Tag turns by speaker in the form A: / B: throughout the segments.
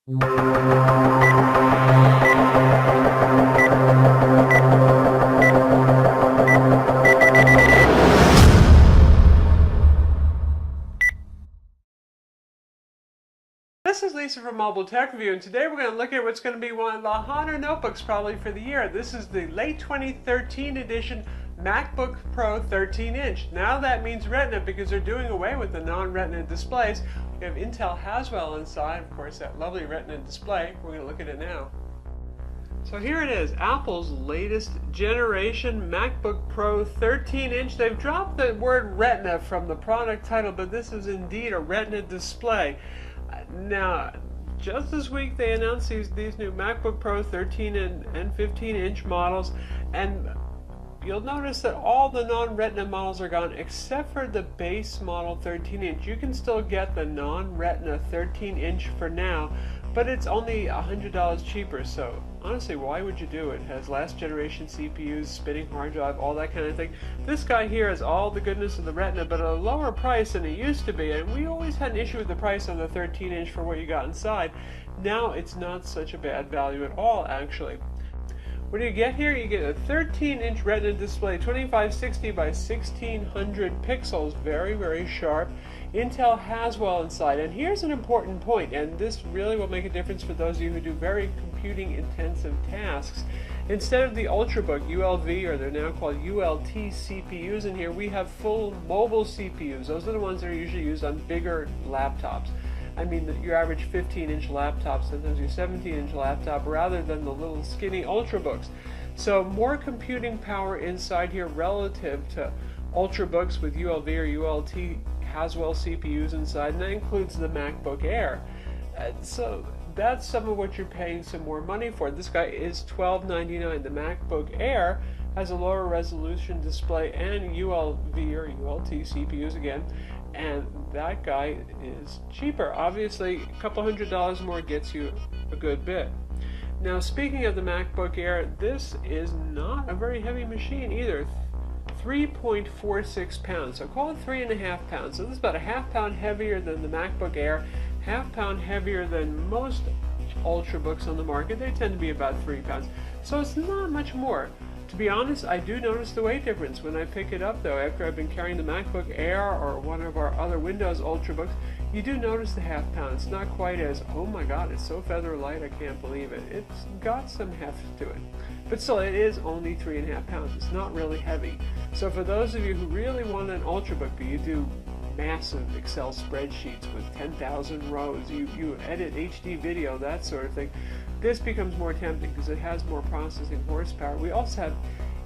A: This is Lisa from Mobile Tech Review, and today we're going to look at what's going to be one of the hotter notebooks probably for the year. This is the late 2013 edition MacBook Pro 13-inch. Now that means Retina because they're doing away with the non-Retina displays. We have Intel Haswell inside, of course, that lovely Retina display. We're going to look at it now. So here it is, Apple's latest generation MacBook Pro 13-inch. They've dropped the word Retina from the product title, but this is indeed a Retina display. Now, just this week they announced these new MacBook Pro 13 and 15-inch models, and you'll notice that all the non-Retina models are gone except for the base model 13-inch. You can still get the non-Retina 13-inch for now, but it's only $100 cheaper, so honestly, why would you do it? It has last generation CPUs, spinning hard drive, all that kind of thing. This guy here has all the goodness of the Retina, but at a lower price than it used to be, and we always had an issue with the price on the 13-inch for what you got inside. Now it's not such a bad value at all, actually. What do you get here? You get a 13-inch Retina display, 2560 by 1600 pixels, very, very sharp. Intel Haswell inside, and here's an important point, and this really will make a difference for those of you who do very computing-intensive tasks. Instead of the Ultrabook ULV, or they're now called ULT CPUs in here, we have full mobile CPUs. Those are the ones that are usually used on bigger laptops. I mean, your average 15-inch laptop, sometimes your 17-inch laptop, rather than the little skinny Ultrabooks. So more computing power inside here relative to Ultrabooks with ULV or ULT Haswell CPUs inside, and that includes the MacBook Air. So that's some of what you're paying some more money for. This guy is $1299. The MacBook Air has a lower resolution display and ULV or ULT CPUs again, and that guy is cheaper. Obviously, a couple $100 more gets you a good bit. Now, speaking of the MacBook Air, this is not a very heavy machine either. 3.46 pounds, so call it 3.5 pounds. So this is about a half pound heavier than the MacBook Air, half pound heavier than most Ultrabooks on the market. They tend to be about 3 pounds. So it's not much more. To be honest, I do notice the weight difference when I pick it up though. After I've been carrying the MacBook Air or one of our other Windows Ultrabooks, you do notice the half pound. It's not quite as, oh my god, it's so feather light, I can't believe it. It's got some heft to it. But still, it is only 3.5 pounds. It's not really heavy. So for those of you who really want an Ultrabook, but you do massive Excel spreadsheets with 10,000 rows, you edit HD video, that sort of thing, this becomes more tempting because it has more processing horsepower. We also have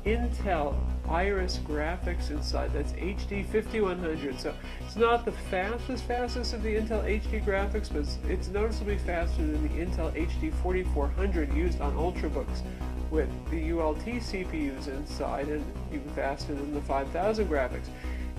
A: Intel Iris graphics inside. That's HD 5100, so it's not the fastest of the Intel HD graphics, but it's noticeably faster than the Intel HD 4400 used on Ultrabooks with the ULT CPUs inside, and even faster than the 5000 graphics.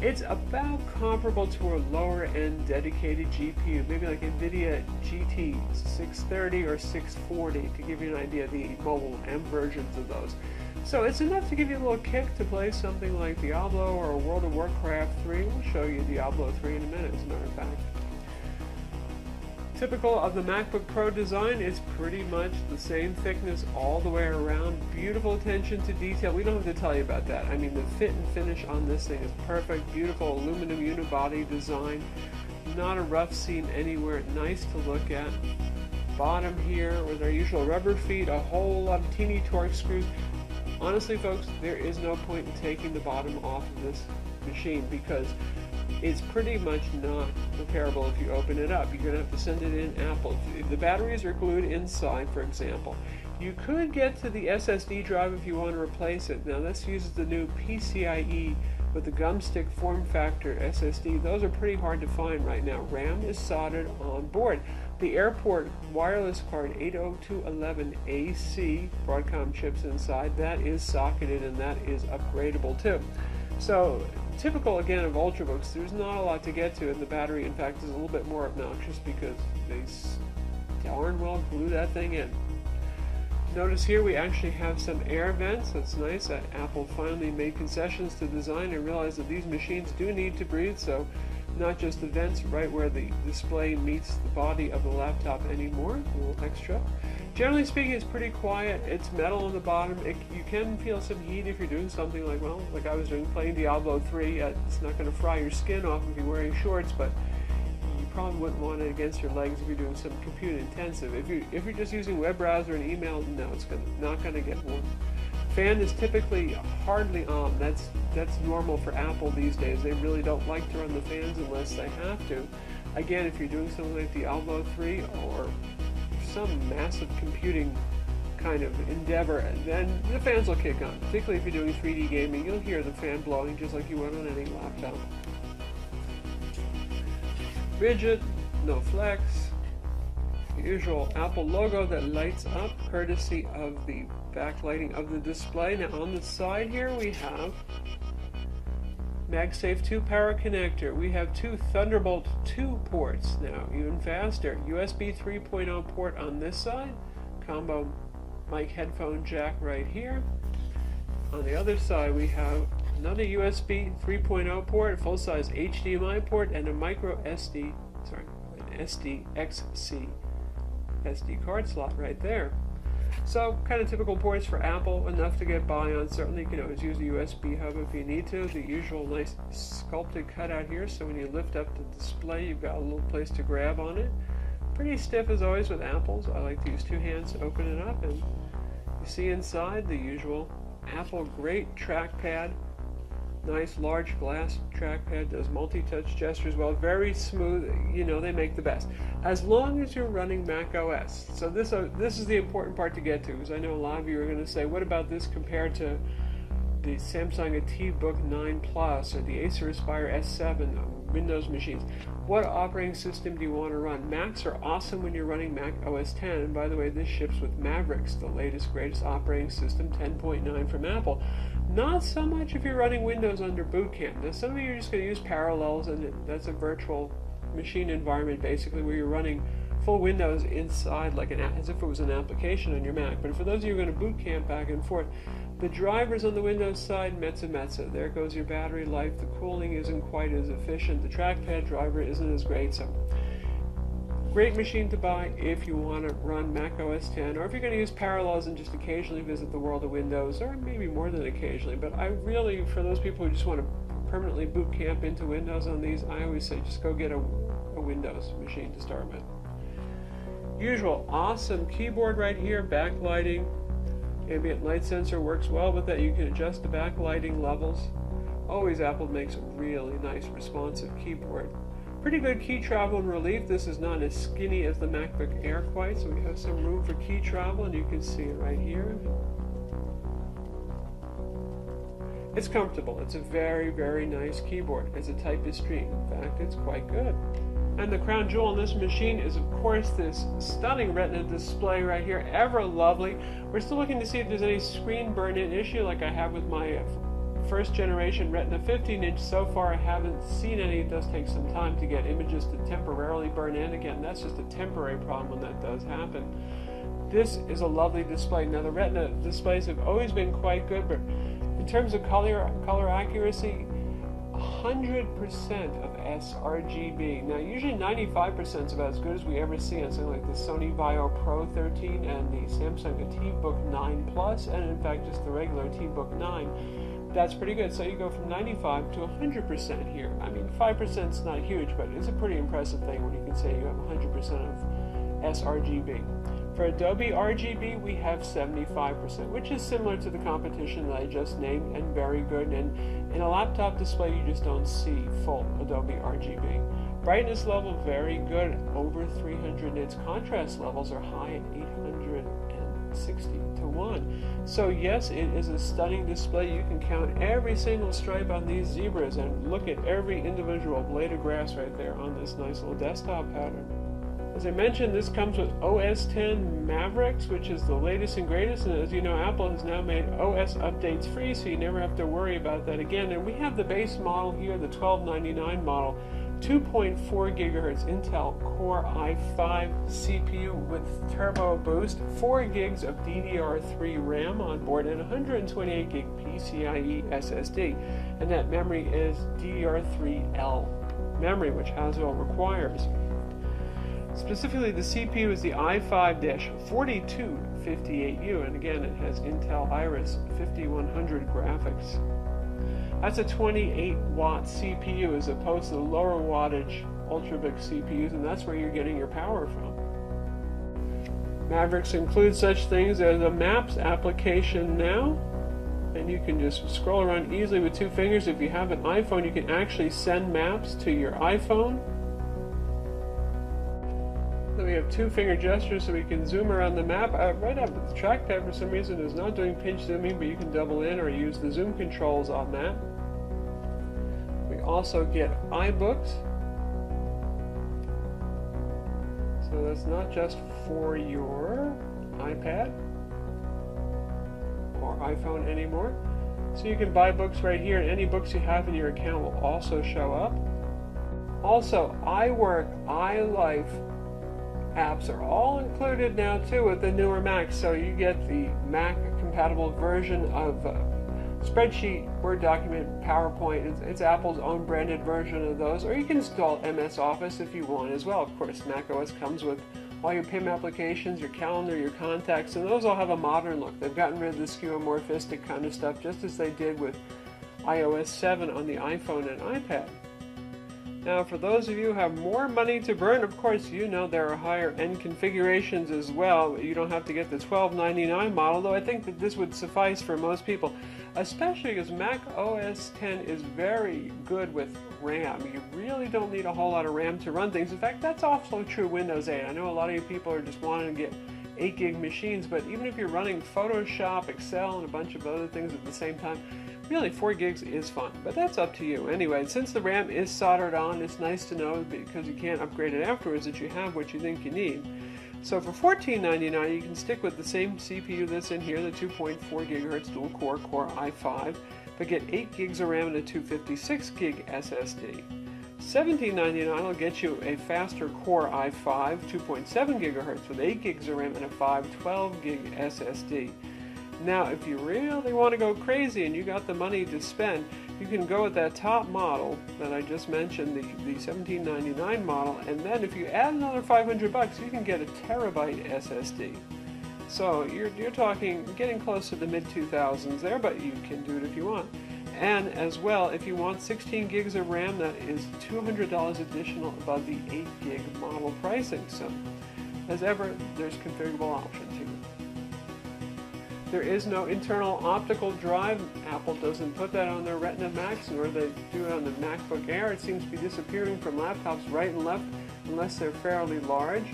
A: It's about comparable to a lower end dedicated GPU, maybe like NVIDIA GT 630 or 640 to give you an idea of the mobile M versions of those. So it's enough to give you a little kick to play something like Diablo or World of Warcraft 3. We'll show you Diablo 3 in a minute, as a matter of fact. Typical of the MacBook Pro design, it's pretty much the same thickness all the way around. Beautiful attention to detail. We don't have to tell you about that. I mean, the fit and finish on this thing is perfect. Beautiful aluminum unibody design. Not a rough seam anywhere. Nice to look at. Bottom here with our usual rubber feet, a whole lot of teeny Torx screws. Honestly, folks, there is no point in taking the bottom off of this machine because it's pretty much not repairable if you open it up. You're going to have to send it in Apple. If the batteries are glued inside, for example, you could get to the SSD drive if you want to replace it. Now, this uses the new PCIe with the gumstick form factor SSD. Those are pretty hard to find right now. RAM is soldered on board. The Airport wireless card 802.11ac Broadcom chips inside, that is socketed and that is upgradable too. So typical again of Ultrabooks, there's not a lot to get to, and the battery in fact is a little bit more obnoxious because they darn well glue that thing in. Notice here we actually have some air vents. That's nice that Apple finally made concessions to design and realized that these machines do need to breathe, so not just the vents right where the display meets the body of the laptop anymore, a little extra. Generally speaking, it's pretty quiet. It's metal on the bottom. You can feel some heat if you're doing something like, well, like I was doing, playing Diablo 3. It's not going to fry your skin off if you're wearing shorts, but you probably wouldn't want it against your legs if you're doing some compute intensive. If you're just using web browser and email, no, it's not going to get warm. Fan is typically hardly on. That's normal for Apple these days. They really don't like to run the fans unless they have to. Again, if you're doing something like Diablo 3 or some massive computing kind of endeavor, then the fans will kick on. Particularly if you're doing 3D gaming, you'll hear the fan blowing just like you would on any laptop. Rigid, no flex. The usual Apple logo that lights up, courtesy of the backlighting of the display. Now on the side here we have MagSafe 2 power connector. We have two Thunderbolt 2 ports now, even faster. USB 3.0 port on this side, combo mic headphone jack right here. On the other side we have another USB 3.0 port, full-size HDMI port, and a micro SD, an SDXC SD card slot right there. So, kind of typical ports for Apple, enough to get by on. Certainly you can always use a USB hub if you need to. The usual nice sculpted cutout here, so when you lift up the display, you've got a little place to grab on it. Pretty stiff as always with Apples. I like to use two hands to open it up, and you see inside the usual Apple great trackpad. Nice large glass trackpad, does multi-touch gestures well, very smooth. You know, they make the best. As long as you're running Mac OS. So this is the important part to get to, because I know a lot of you are going to say, what about this compared to the Samsung Book 9 Plus or the Acer Aspire S7 Windows machines? What operating system do you want to run? Macs are awesome when you're running Mac OS 10, and by the way, this ships with Maveriks, the latest, greatest operating system, 10.9 from Apple. Not so much if you're running Windows under Boot Camp. Now, some of you are just going to use Parallels, and that's a virtual machine environment, basically, where you're running full Windows inside, like as if it was an application on your Mac. But for those of you who are going to Boot Camp back and forth, the drivers on the Windows side, metza. There goes your battery life. The cooling isn't quite as efficient. The trackpad driver isn't as great. So, great machine to buy if you want to run Mac OS 10, or if you're going to use Parallels and just occasionally visit the world of Windows, or maybe more than occasionally. But I really, for those people who just want to permanently boot camp into Windows on these, I always say just go get a Windows machine to start with. Usual awesome keyboard right here, backlighting. Ambient light sensor works well with that. You can adjust the backlighting levels. Always Apple makes a really nice responsive keyboard. Pretty good key travel and relief. This is not as skinny as the MacBook Air quite, so we have some room for key travel, and you can see it right here. It's comfortable. It's a very, very nice keyboard. As a typistry, in fact, it's quite good. And the crown jewel on this machine is, of course, this stunning Retina display right here. Ever lovely. We're still looking to see if there's any screen burn-in issue like I have with my first generation Retina 15-inch. So far I haven't seen any. It does take some time to get images to temporarily burn in. Again, that's just a temporary problem when that does happen. This is a lovely display. Now, the Retina displays have always been quite good, but in terms of color accuracy, 100% of sRGB. Now, usually 95% is about as good as we ever see on something like the Sony Vaio Pro 13 and the Samsung Book 9 Plus, and in fact just the regular Book 9. That's pretty good. So you go from 95 to 100% here. I mean, 5% is not huge, but it's a pretty impressive thing when you can say you have 100% of sRGB. For Adobe RGB, we have 75%, which is similar to the competition that I just named, and very good. And in a laptop display, you just don't see full Adobe RGB. Brightness level, very good, over 300 nits. Contrast levels are high at 860 to 1. So yes, it is a stunning display. You can count every single stripe on these zebras and look at every individual blade of grass right there on this nice little desktop pattern. As I mentioned, this comes with OS X Maveriks, which is the latest and greatest, and as you know, Apple has now made OS updates free, so you never have to worry about that again. And we have the base model here, the $1299 model, 2.4 gigahertz Intel Core i5 CPU with turbo boost, 4 gigs of DDR3 RAM on board, and 128 gig PCIe SSD, and that memory is DDR3L. memory, which Haswell requires. Specifically, the CPU is the i5-4258U, and again, it has Intel Iris 5100 graphics. That's a 28-watt CPU as opposed to the lower wattage Ultrabook CPUs, and that's where you're getting your power from. Maffirex includes such things as a Maps application now, and you can just scroll around easily with 2 fingers. If you have an iPhone, you can actually send maps to your iPhone. So we have 2-finger gestures so we can zoom around the map. Right up the trackpad for some reason is not doing pinch zooming, but you can double in or use the zoom controls on that. We also get iBooks. So that's not just for your iPad or iPhone anymore. So you can buy books right here, and any books you have in your account will also show up. Also, iWork, iLife apps are all included now too with the newer Macs. So you get the Mac compatible version of spreadsheet, Word document, PowerPoint. It's Apple's own branded version of those, or you can install MS Office if you want as well. Of course, Mac OS comes with all your PIM applications, your calendar, your contacts, and those all have a modern look. They've gotten rid of the skeuomorphistic kind of stuff, just as they did with iOS 7 on the iPhone and iPad. Now, for those of you who have more money to burn, of course, you know there are higher end configurations as well. You don't have to get the $12.99 model, though I think that this would suffice for most people, especially because Mac OS X is very good with RAM. You really don't need a whole lot of RAM to run things. In fact, that's also true of Windows 8. I know a lot of you people are just wanting to get 8 gig machines, but even if you're running Photoshop, Excel, and a bunch of other things at the same time, really 4 gigs is fine, but that's up to you. Anyway, since the RAM is soldered on, it's nice to know, because you can't upgrade it afterwards, that you have what you think you need. So for $14.99, you can stick with the same CPU that's in here, the 2.4 gigahertz dual core Core i5, but get 8 gigs of RAM and a 256 gig SSD. $17.99 will get you a faster Core i5, 2.7 gigahertz with 8 gigs of RAM and a 512 gig SSD. Now, if you really want to go crazy and you got the money to spend, you can go with that top model that I just mentioned, the $17.99 model, and then if you add another $500, you can get a terabyte SSD. So you're talking getting close to the mid-2000s there, but you can do it if you want. And as well, if you want 16 gigs of RAM, that is $200 additional above the 8 gig model pricing. So, as ever, there's configurable options here. There is no internal optical drive. Apple doesn't put that on their Retina Macs, nor they do it on the MacBook Air. It seems to be disappearing from laptops right and left, unless they're fairly large.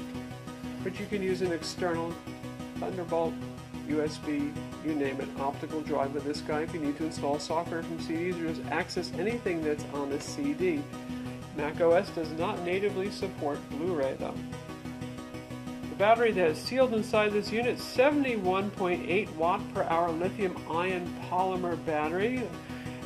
A: But you can use an external Thunderbolt, USB, you name it, optical drive with this guy if you need to install software from CDs or just access anything that's on a CD. Mac OS does not natively support Blu-ray though. The battery that is sealed inside this unit, 71.8 watt per hour lithium-ion polymer battery,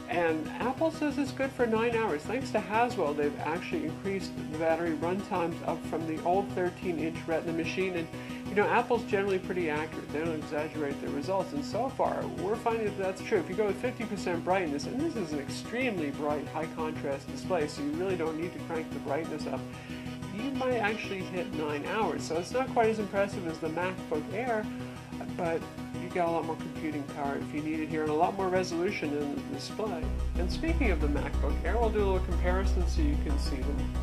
A: and Apple says it's good for 9 hours. Thanks to Haswell, they've actually increased the battery run times up from the old 13-inch Retina machine, and you know, Apple's generally pretty accurate. They don't exaggerate their results, and so far, we're finding that that's true. If you go with 50% brightness, and this is an extremely bright, high-contrast display, so you really don't need to crank the brightness up, you might actually hit 9 hours. So it's not quite as impressive as the MacBook Air, but you got a lot more computing power if you need it here, and a lot more resolution in the display. And speaking of the MacBook Air, we'll do a little comparison so you can see them.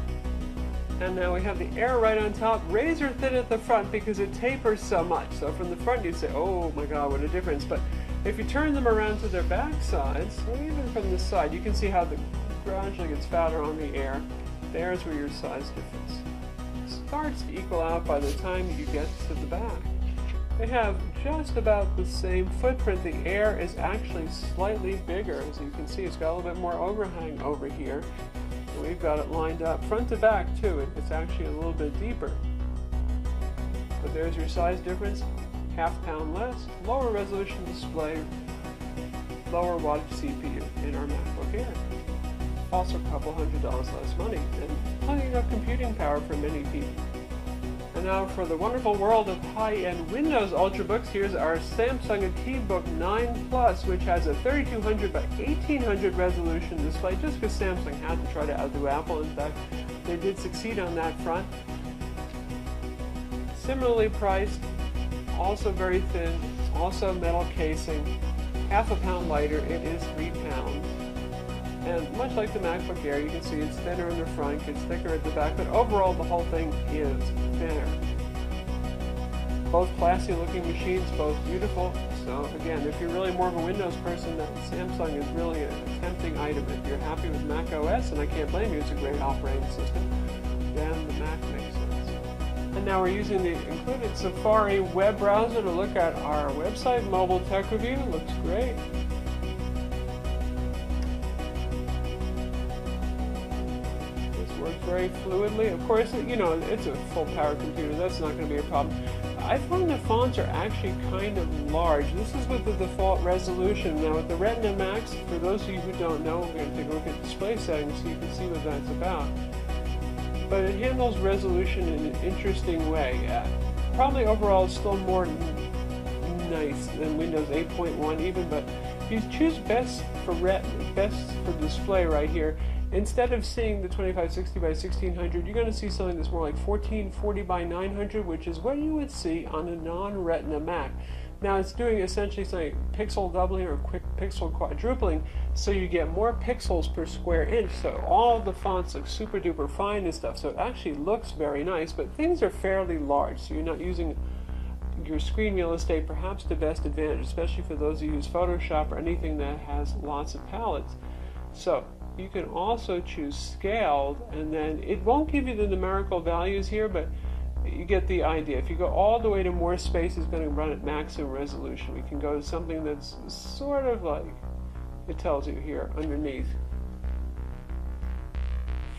A: And now we have the Air right on top, razor thin at the front because it tapers so much. So from the front you'd say, oh my god, what a difference. But if you turn them around to their back sides, or even from the side, you can see how the gradually gets fatter on the Air. There's where your size difference starts to equal out by the time you get to the back. They have just about the same footprint. The Air is actually slightly bigger. As you can see, it's got a little bit more overhang over here. And we've got it lined up front to back too. It's actually a little bit deeper. But there's your size difference. Half pound less, lower resolution display, lower wattage CPU in our MacBook Air. Also a couple $100 less money, and plenty enough computing power for many people. And Now for the wonderful world of high-end Windows Ultrabooks, here's our Samsung T-Book 9 Plus, which has a 3200 by 1800 resolution display, just because Samsung had to try to outdo Apple. In fact, they did succeed on that front. Similarly priced, also very thin, also metal casing, half a pound lighter, it is 3 pounds. And much like the MacBook Air, you can see it's thinner in the front, gets thicker at the back, but overall the whole thing is thinner. Both classy looking machines, both beautiful. So again, if you're really more of a Windows person, that Samsung is really a tempting item. If you're happy with Mac OS, and I can't blame you, it's a great operating system, then the Mac makes sense. And now we're using the included Safari web browser to look at our website, Mobile Tech Review. Looks great. Works very fluidly. Of course, you know, it's a full power computer. That's not going to be a problem. I find the fonts are actually kind of large. This is with the default resolution. Now with the Retina Max, for those of you who don't know, we're going to take a look at display settings so you can see what that's about. But it handles resolution in an interesting way. Probably overall it's still more nice than Windows 8.1 even, but if you choose best for display right here, instead of seeing the 2560 by 1600, you're going to see something that's more like 1440 by 900, which is what you would see on a non-Retina Mac. Now it's doing essentially something pixel doubling or quick pixel quadrupling, so you get more pixels per square inch. So all the fonts look super duper fine and stuff. So it actually looks very nice, but things are fairly large, so you're not using your screen real estate perhaps to best advantage, especially for those who use Photoshop or anything that has lots of palettes. So you can also choose scaled, and then it won't give you the numerical values here, but you get the idea. If you go all the way to more space, it's going to run at maximum resolution. We can go to something that's sort of like, it tells you here underneath,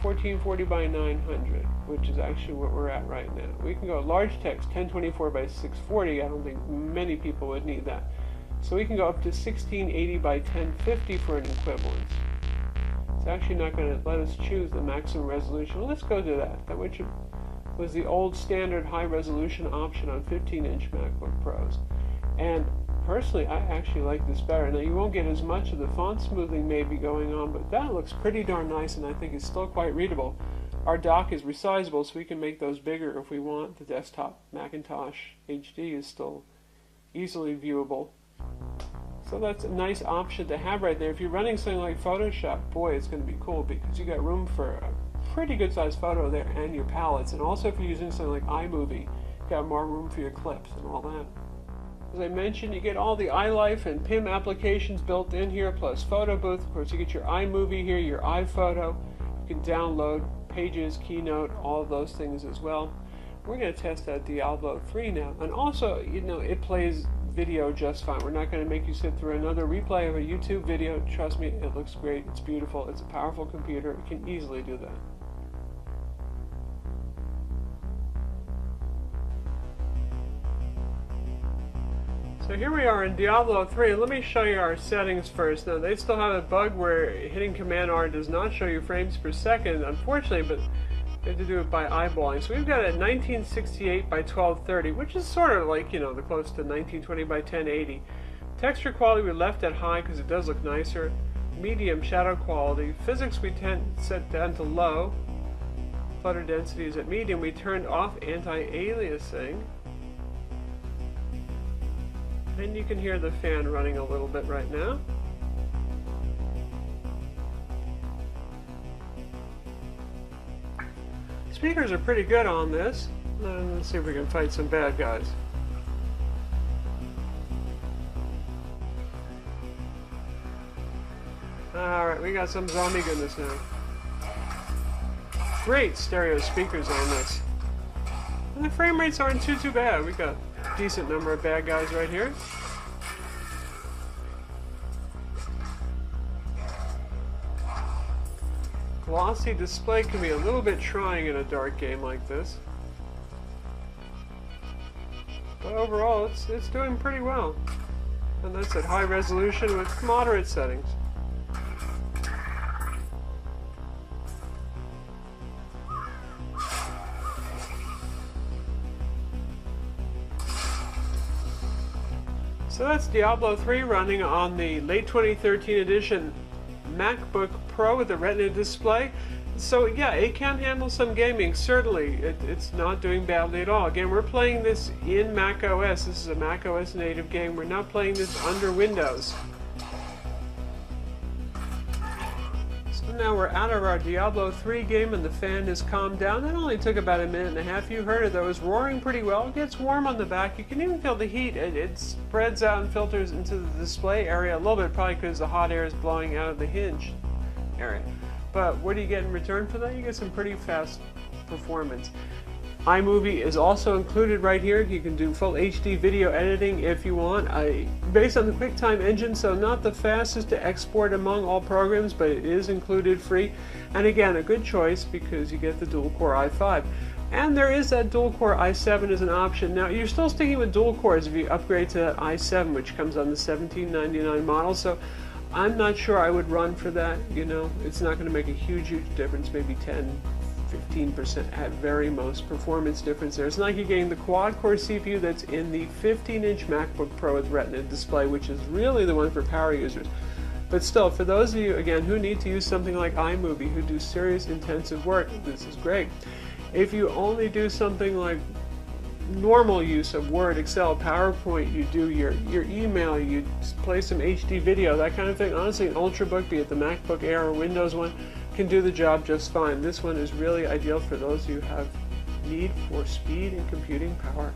A: 1440 by 900, which is actually what we're at right now. We can go large text, 1024 by 640. I don't think many people would need that. So we can go up to 1680 by 1050 for an equivalence. It's actually not going to let us choose the maximum resolution. Well, let's go to that, which was the old standard high resolution option on 15-inch MacBook Pros. And personally, I actually like this better. Now, you won't get as much of the font smoothing maybe going on, but that looks pretty darn nice, and I think it's still quite readable. Our dock is resizable, so we can make those bigger if we want. The desktop Macintosh HD is still easily viewable. So that's a nice option to have right there. If you're running something like Photoshop, boy, it's going to be cool because you got room for a pretty good sized photo there and your palettes. And also if you're using something like iMovie, you got more room for your clips and all that. As I mentioned, you get all the iLife and PIM applications built in here, plus Photo Booth. Of course, you get your iMovie here, your iPhoto. You can download Pages, Keynote, all of those things as well. We're going to test out Diablo 3 now. And also, you know, it plays video just fine. We're not going to make you sit through another replay of a YouTube video. Trust me, it looks great. It's beautiful. It's a powerful computer. It can easily do that. So here we are in Diablo 3. Let me show you our settings first. Now, they still have a bug where hitting Command R does not show you frames per second, unfortunately, but you have to do it by eyeballing. So we've got a 1968 by 1230, which is sort of like, you know, the close to 1920 by 1080. Texture quality we left at high because it does look nicer. Medium shadow quality. Physics we set down to low. Flutter density is at medium. We turned off anti-aliasing. And you can hear the fan running a little bit right now. Speakers are pretty good on this. Let's see if we can fight some bad guys. Alright, we got some zombie goodness now. Great stereo speakers on this. And the frame rates aren't too bad. We got a decent number of bad guys right here. Glossy display can be a little bit trying in a dark game like this. But overall, it's doing pretty well. And that's at high resolution with moderate settings. So that's Diablo 3 running on the late 2013 edition MacBook Pro with a Retina display. So yeah, it can handle some gaming, certainly. It's not doing badly at all. Again, we're playing this in Mac OS. This is a Mac OS native game. We're not playing this under Windows. So now we're out of our Diablo 3 game and the fan has calmed down. It only took about a minute and a half. You heard it though. It was roaring pretty well. It gets warm on the back. You can even feel the heat. It spreads out and filters into the display area a little bit, probably because the hot air is blowing out of the hinge area. But what do you get in return for that? You get some pretty fast performance. iMovie is also included right here. You can do full HD video editing if you want. Based on the QuickTime engine, so not the fastest to export among all programs, but it is included free. And again, a good choice because you get the dual-core i5. And there is that dual-core i7 as an option. Now, you're still sticking with dual cores if you upgrade to that i7, which comes on the $1799 model. So I'm not sure I would run for that. You know, it's not going to make a huge difference, maybe 10-15% at very most performance difference there. It's not like you're getting the quad-core CPU that's in the 15-inch MacBook Pro with Retina display, which is really the one for power users. But still, for those of you, again, who need to use something like iMovie, who do serious intensive work, this is great. If you only do something like normal use of Word, Excel, PowerPoint, you do your email, you play some HD video, that kind of thing, honestly, an Ultrabook, be it the MacBook Air or Windows one, can do the job just fine. This one is really ideal for those who have need for speed and computing power.